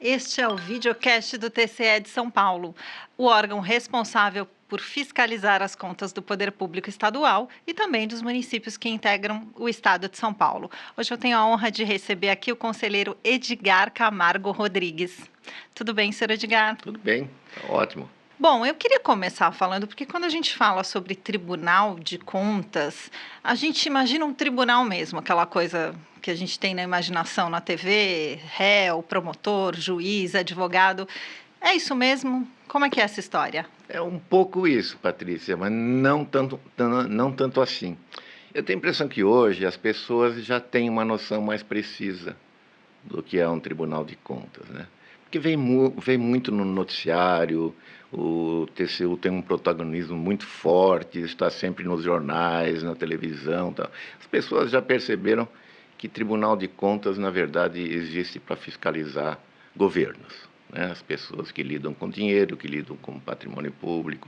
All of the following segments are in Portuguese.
Este é o videocast do TCE de São Paulo, o órgão responsável por fiscalizar as contas do poder público estadual e também dos municípios que integram o estado de São Paulo. Hoje eu tenho a honra de receber aqui o conselheiro Edgar Camargo Rodrigues. Tudo bem, senhor Edgar? Tudo bem, tá ótimo. Bom, eu queria começar falando, porque quando a gente fala sobre Tribunal de Contas, a gente imagina um tribunal mesmo, aquela coisa que a gente tem na imaginação na TV, réu, promotor, juiz, advogado. É isso mesmo? Como é que é essa história? É um pouco isso, Patrícia, mas não tanto assim. Eu tenho a impressão que hoje as pessoas já têm uma noção mais precisa do que é um tribunal de contas, né? Porque vem muito no noticiário, o TCU tem um protagonismo muito forte, está sempre nos jornais, na televisão, tal. As pessoas já perceberam que Tribunal de Contas, na verdade, existe para fiscalizar governos, né? As pessoas que lidam com dinheiro, que lidam com patrimônio público.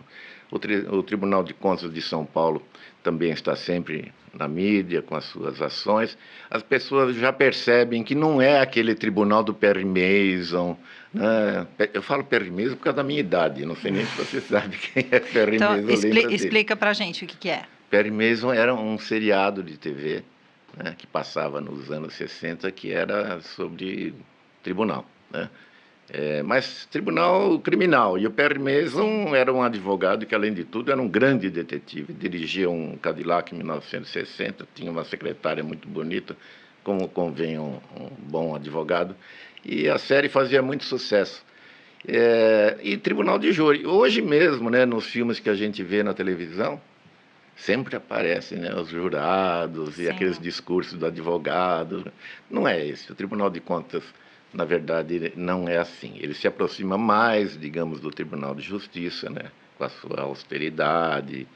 O Tribunal de Contas de São Paulo também está sempre na mídia com as suas ações. As pessoas já percebem que não é aquele tribunal do Perry Mason, né? Eu falo Perry Mason por causa da minha idade, não sei nem se você sabe quem é Perry Então, Mason, lembra dele. explica pra gente o que é. Perry Mason era um seriado de TV, né, que passava nos anos 60, que era sobre tribunal, né? Mas tribunal criminal. E o Perry Mason era um advogado que, além de tudo, era um grande detetive. Dirigia um Cadillac em 1960, tinha uma secretária muito bonita, como convém um bom advogado. E a série fazia muito sucesso. E tribunal de júri. Hoje mesmo, né, nos filmes que a gente vê na televisão, sempre aparecem, né, os jurados e aqueles Sim. discursos do advogado. Não é esse. O Tribunal de Contas, na verdade, não é assim. Ele se aproxima mais, digamos, do Tribunal de Justiça, né, com a sua austeridade,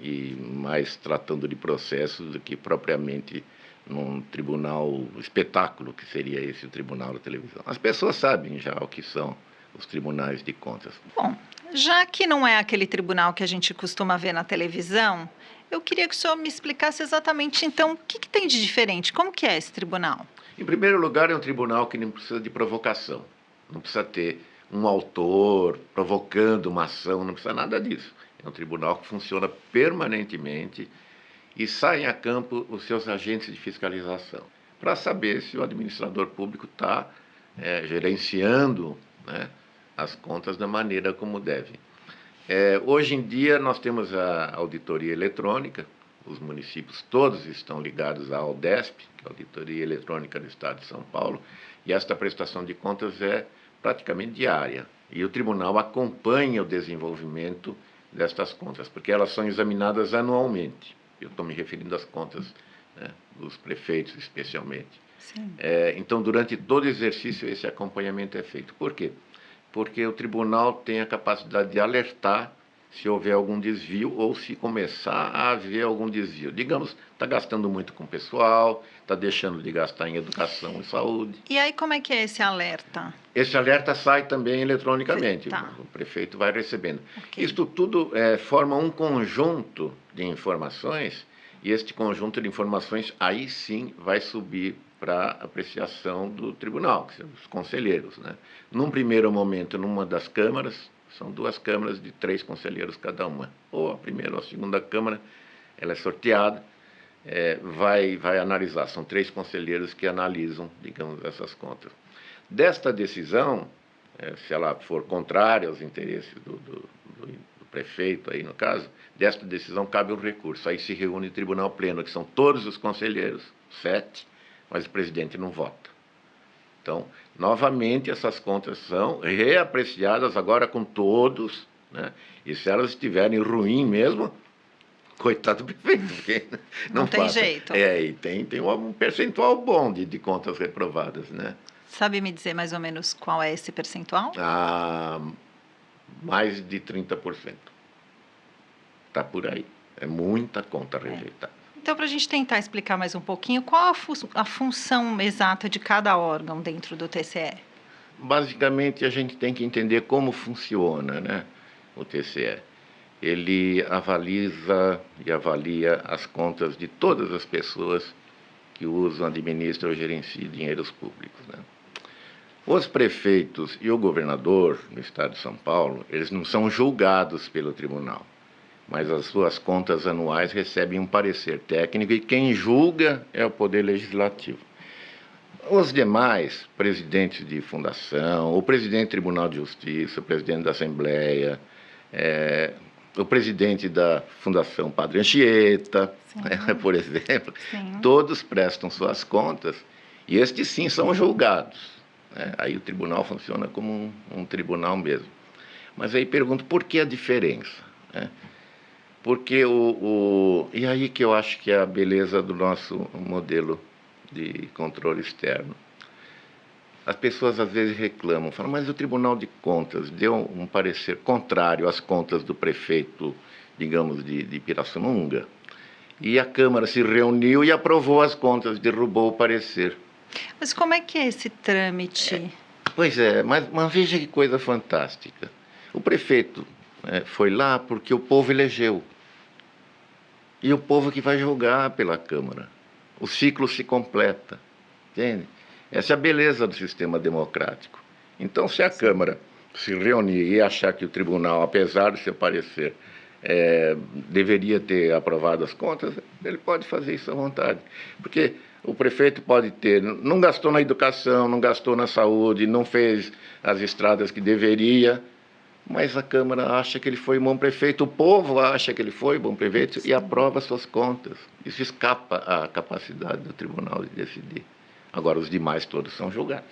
e mais tratando de processos do que propriamente num tribunal espetáculo, que seria esse o Tribunal da Televisão. As pessoas sabem já o que são os tribunais de contas. Bom, já que não é aquele tribunal que a gente costuma ver na televisão, eu queria que o senhor me explicasse exatamente, então, o que tem de diferente? Como que é esse tribunal? Em primeiro lugar, é um tribunal que não precisa de provocação. Não precisa ter um autor provocando uma ação, não precisa nada disso. É um tribunal que funciona permanentemente e saem a campo os seus agentes de fiscalização para saber se o administrador público está gerenciando, né, as contas da maneira como deve. Hoje em dia nós temos a auditoria eletrônica, os municípios todos estão ligados à Aldesp, que é a Auditoria Eletrônica do Estado de São Paulo, e esta prestação de contas é praticamente diária. E o tribunal acompanha o desenvolvimento destas contas, porque elas são examinadas anualmente. Eu estou me referindo às contas, né, dos prefeitos especialmente. Sim. Então, durante todo o exercício, esse acompanhamento é feito. Por quê? Porque o tribunal tem a capacidade de alertar se houver algum desvio ou se começar a haver algum desvio. Digamos, está gastando muito com pessoal, está deixando de gastar em educação e saúde. E aí, como é que é esse alerta? Esse alerta sai também eletronicamente, Tá. o prefeito vai recebendo. Ok. Isto tudo forma um conjunto de informações, e este conjunto de informações aí sim vai subir para apreciação do tribunal, que são os conselheiros, né? Num primeiro momento, numa das câmaras, são duas câmaras de 3 conselheiros cada uma, ou a primeira ou a segunda câmara, ela é sorteada, vai analisar, são 3 conselheiros que analisam, digamos, essas contas. Desta decisão, se ela for contrária aos interesses do prefeito, aí no caso, desta decisão cabe um recurso. Aí se reúne o tribunal pleno, que são todos os conselheiros, 7, mas o presidente não vota. Então, novamente, essas contas são reapreciadas agora com todos, né? E se elas estiverem ruins mesmo, coitado do prefeito, porque Não tem faça. jeito. E tem um percentual bom de contas reprovadas, né? Sabe me dizer mais ou menos qual é esse percentual? Mais de 30%. Está por aí. É muita conta rejeitada. Então, para a gente tentar explicar mais um pouquinho, qual a função exata de cada órgão dentro do TCE? Basicamente, a gente tem que entender como funciona, né, o TCE. Ele avaliza e avalia as contas de todas as pessoas que usam, administram ou gerenciam dinheiros públicos, né? Os prefeitos e o governador no estado de São Paulo, eles não são julgados pelo tribunal, mas as suas contas anuais recebem um parecer técnico e quem julga é o Poder Legislativo. Os demais, presidentes de fundação, o presidente do Tribunal de Justiça, o presidente da Assembleia, o presidente da Fundação Padre Anchieta, por exemplo, Sim. todos prestam suas contas e estes sim são julgados. Aí o tribunal funciona como um tribunal mesmo. Mas aí pergunto, por que a diferença? Porque e aí que eu acho que é a beleza do nosso modelo de controle externo. As pessoas às vezes reclamam, falam, mas o Tribunal de Contas deu um parecer contrário às contas do prefeito, digamos, de Pirassununga, e a Câmara se reuniu e aprovou as contas, derrubou o parecer. Mas como é que é esse trâmite? Pois é, mas veja que coisa fantástica. O prefeito foi lá porque o povo elegeu. E o povo que vai julgar pela Câmara. O ciclo se completa, entende? Essa é a beleza do sistema democrático. Então, se a Câmara se reunir e achar que o tribunal, apesar de seu parecer, deveria ter aprovado as contas, ele pode fazer isso à vontade. Porque o prefeito pode não gastou na educação, não gastou na saúde, não fez as estradas que deveria, mas a Câmara acha que ele foi um bom prefeito, o povo acha que ele foi um bom prefeito e aprova suas contas. Isso escapa à capacidade do tribunal de decidir. Agora, os demais todos são julgados.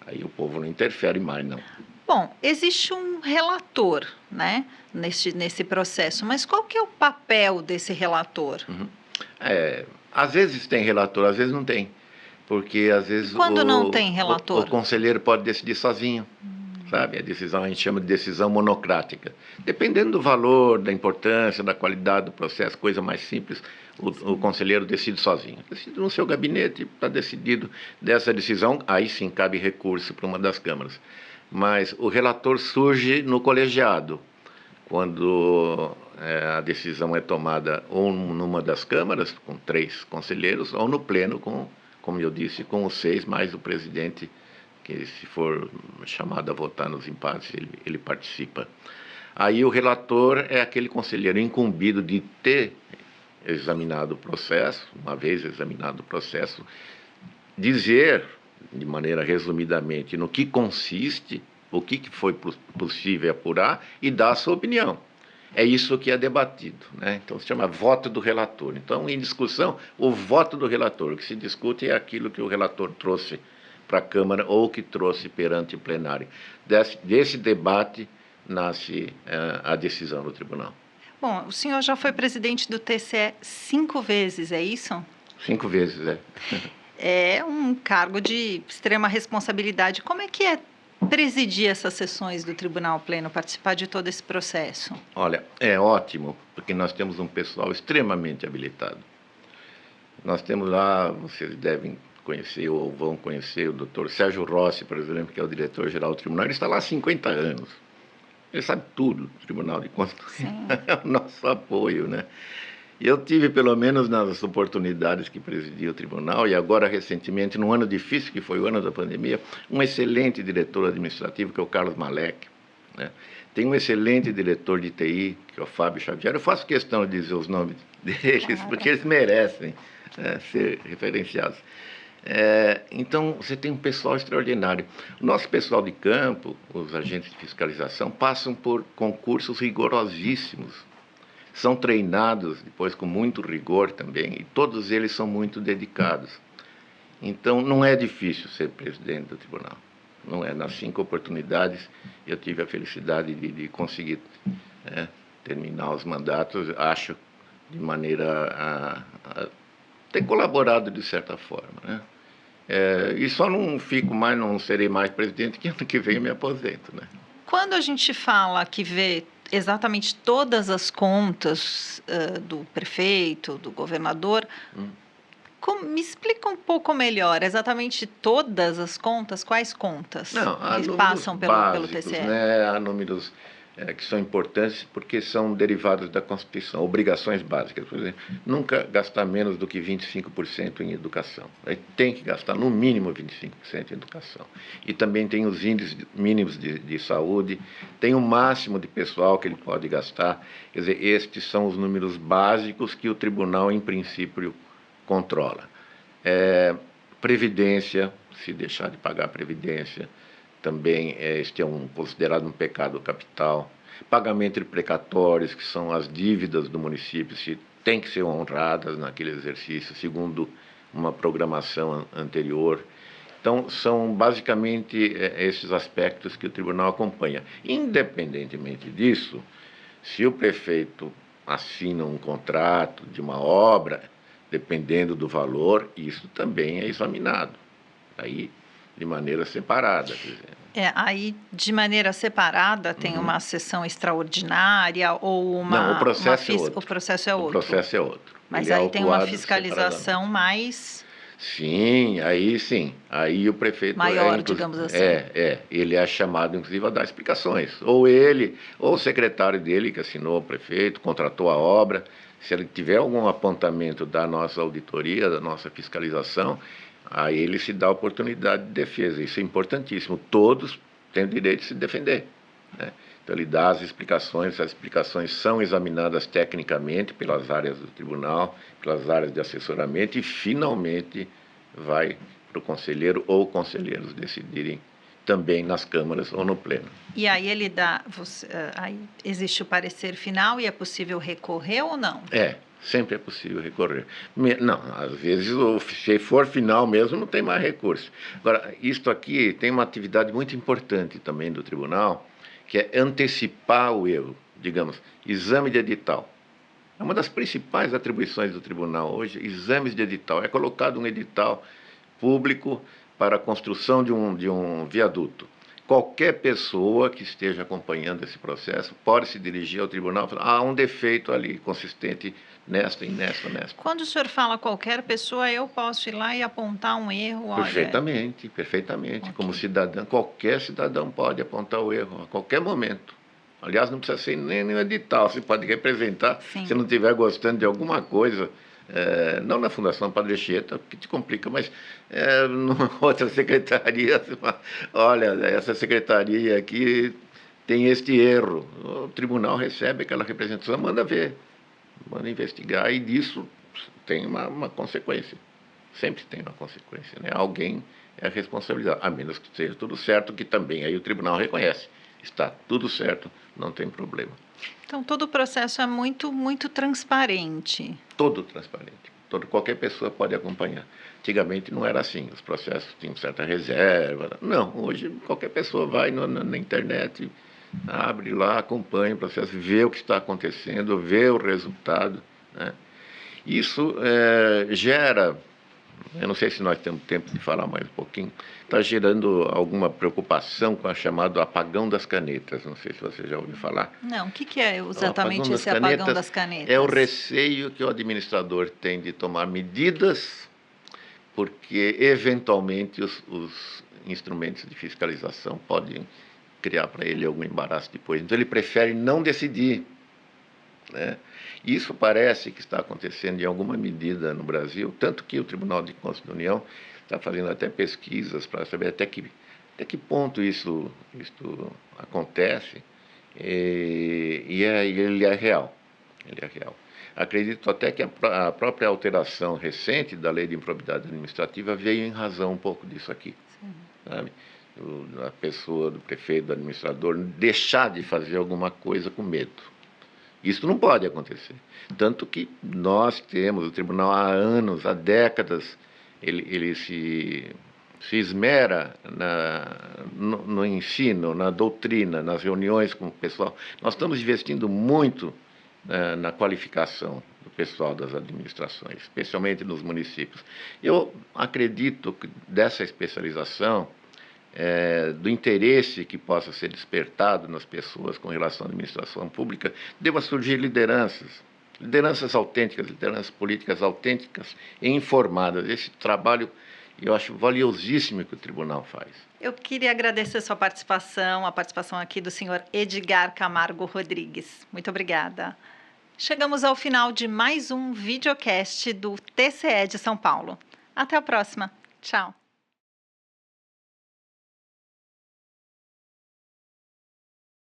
Aí o povo não interfere mais, não. Bom, existe um relator, né, nesse processo, mas qual que é o papel desse relator? Às vezes tem relator, às vezes não tem. Porque às vezes Quando não tem relator? o conselheiro pode decidir sozinho. Sabe? A decisão a gente chama de decisão monocrática. Dependendo do valor, da importância, da qualidade do processo, coisa mais simples, o conselheiro decide sozinho. Decide no seu gabinete, está decidido dessa decisão, aí sim cabe recurso para uma das câmaras. Mas o relator surge no colegiado, quando a decisão é tomada ou numa das câmaras, com 3 conselheiros, ou no pleno, como eu disse, com os 6, mais o presidente, que se for chamado a votar nos empates, ele participa. Aí o relator é aquele conselheiro incumbido de ter examinado o processo, uma vez examinado o processo, dizer, de maneira resumidamente, no que consiste, o que foi possível apurar e dar a sua opinião. É isso que é debatido, né? Então se chama voto do relator. Então, em discussão, o voto do relator. O que se discute é aquilo que o relator trouxe para a Câmara ou que trouxe perante o plenário. Desse debate nasce a decisão do tribunal. Bom, o senhor já foi presidente do TCE 5 vezes, é isso? 5 vezes, É um cargo de extrema responsabilidade. Como é que é presidir essas sessões do Tribunal Pleno, participar de todo esse processo? Olha, é ótimo, porque nós temos um pessoal extremamente habilitado. Nós temos lá, vocês devem conhecer ou vão conhecer o doutor Sérgio Rossi, por exemplo, que é o diretor-geral do tribunal. Ele está lá há 50 anos. Ele sabe tudo do Tribunal de Contas. É o nosso apoio, né? Eu tive, pelo menos nas oportunidades que presidi o tribunal, e agora recentemente, num ano difícil, que foi o ano da pandemia, um excelente diretor administrativo, que é o Carlos Malek, né? Tem um excelente diretor de TI, que é o Fábio Xavier. Eu faço questão de dizer os nomes deles, porque eles merecem ser referenciados. Então, você tem um pessoal extraordinário. O nosso pessoal de campo, os agentes de fiscalização, passam por concursos rigorosíssimos. São treinados depois com muito rigor também, e todos eles são muito dedicados. Então, não é difícil ser presidente do tribunal. Não é. Nas 5 oportunidades, eu tive a felicidade de conseguir terminar os mandatos, acho, de maneira a ter colaborado de certa forma, né? E só não serei mais presidente, que ano que vem eu me aposento, né? Quando a gente fala que vê exatamente todas as contas do prefeito, do governador, me explica um pouco melhor, exatamente todas as contas, quais contas Não, há que números passam pelo básicos, TCE? né? Há números que são importantes porque são derivados da Constituição, obrigações básicas. Por exemplo, nunca gastar menos do que 25% em educação. Aí tem que gastar no mínimo 25% em educação. E também tem os índices mínimos de saúde, tem o máximo de pessoal que ele pode gastar. Quer dizer, estes são os números básicos que o tribunal, em princípio, controla. Previdência, se deixar de pagar a previdência, também este é considerado um pecado capital. Pagamento de precatórios, que são as dívidas do município, se tem que ser honradas naquele exercício, segundo uma programação anterior. Então, são basicamente esses aspectos que o tribunal acompanha. Independentemente disso, se o prefeito assina um contrato de uma obra, dependendo do valor, isso também é examinado. Aí, de maneira separada, quer dizer. Aí de maneira separada tem uma sessão extraordinária ou Não, o processo é outro. O processo é outro. O processo é outro. Mas Ele é aí tem uma autuado fiscalização mais sim. Aí o prefeito maior, digamos assim. Ele é chamado, inclusive, a dar explicações. Ou ele, ou o secretário dele, que assinou o prefeito, contratou a obra. Se ele tiver algum apontamento da nossa auditoria, da nossa fiscalização, aí ele se dá a oportunidade de defesa. Isso é importantíssimo. Todos têm o direito de se defender, né? Então, ele dá as explicações são examinadas tecnicamente pelas áreas do tribunal, pelas áreas de assessoramento e, finalmente, vai para o conselheiro ou conselheiros decidirem também nas câmaras ou no pleno. E aí ele aí existe o parecer final e é possível recorrer ou não? Sempre é possível recorrer. Não, às vezes, se for final mesmo, não tem mais recurso. Agora, isto aqui tem uma atividade muito importante também do tribunal, que é antecipar o erro, digamos, exame de edital. É uma das principais atribuições do tribunal hoje, exames de edital. É colocado um edital público para a construção de um viaduto. Qualquer pessoa que esteja acompanhando esse processo pode se dirigir ao tribunal e falar: há um defeito ali, consistente nesta. Quando o senhor fala qualquer pessoa, eu posso ir lá e apontar um erro? Olha... Perfeitamente. Okay. Como cidadão, qualquer cidadão pode apontar o erro a qualquer momento. Aliás, não precisa ser nem um edital, você pode representar. Sim. Se não estiver gostando de alguma coisa, não na Fundação Padre Anchieta, que te complica, mas numa outra secretaria, olha, essa secretaria aqui tem este erro. O tribunal recebe aquela representação, manda ver, manda investigar, e disso tem uma consequência. Sempre tem uma consequência, né? Alguém é responsabilizado, a menos que seja tudo certo, que também aí o tribunal reconhece. Está tudo certo, não tem problema. Então, todo o processo é muito, muito transparente. Todo transparente. Qualquer pessoa pode acompanhar. Antigamente não era assim, os processos tinham certa reserva. Não, hoje qualquer pessoa vai na internet, abre lá, acompanha o processo, vê o que está acontecendo, vê o resultado, né? Isso gera... Eu não sei se nós temos tempo de falar mais um pouquinho. Está gerando alguma preocupação com a chamada apagão das canetas. Não sei se você já ouviu falar. Não, o que é exatamente esse apagão das canetas? É o receio que o administrador tem de tomar medidas, porque, eventualmente, os instrumentos de fiscalização podem criar para ele algum embaraço depois. Então, ele prefere não decidir, né? Isso parece que está acontecendo em alguma medida no Brasil, tanto que o Tribunal de Contas da União está fazendo até pesquisas para saber até que ponto isso acontece, e ele é real. Ele é real. Acredito até que a própria alteração recente da Lei de Improbidade Administrativa veio em razão um pouco disso aqui. Sim. Sabe? A pessoa, do prefeito, do administrador, deixar de fazer alguma coisa com medo. Isso não pode acontecer. Tanto que nós temos, o tribunal há anos, há décadas, ele se esmera no ensino, na doutrina, nas reuniões com o pessoal. Nós estamos investindo muito na qualificação do pessoal das administrações, especialmente nos municípios. Eu acredito que dessa especialização, do interesse que possa ser despertado nas pessoas com relação à administração pública, deva surgir lideranças autênticas, lideranças políticas autênticas e informadas. Esse trabalho E eu acho valiosíssimo o que o tribunal faz. Eu queria agradecer sua participação, a participação aqui do senhor Edgar Camargo Rodrigues. Muito obrigada. Chegamos ao final de mais um videocast do TCE de São Paulo. Até a próxima. Tchau.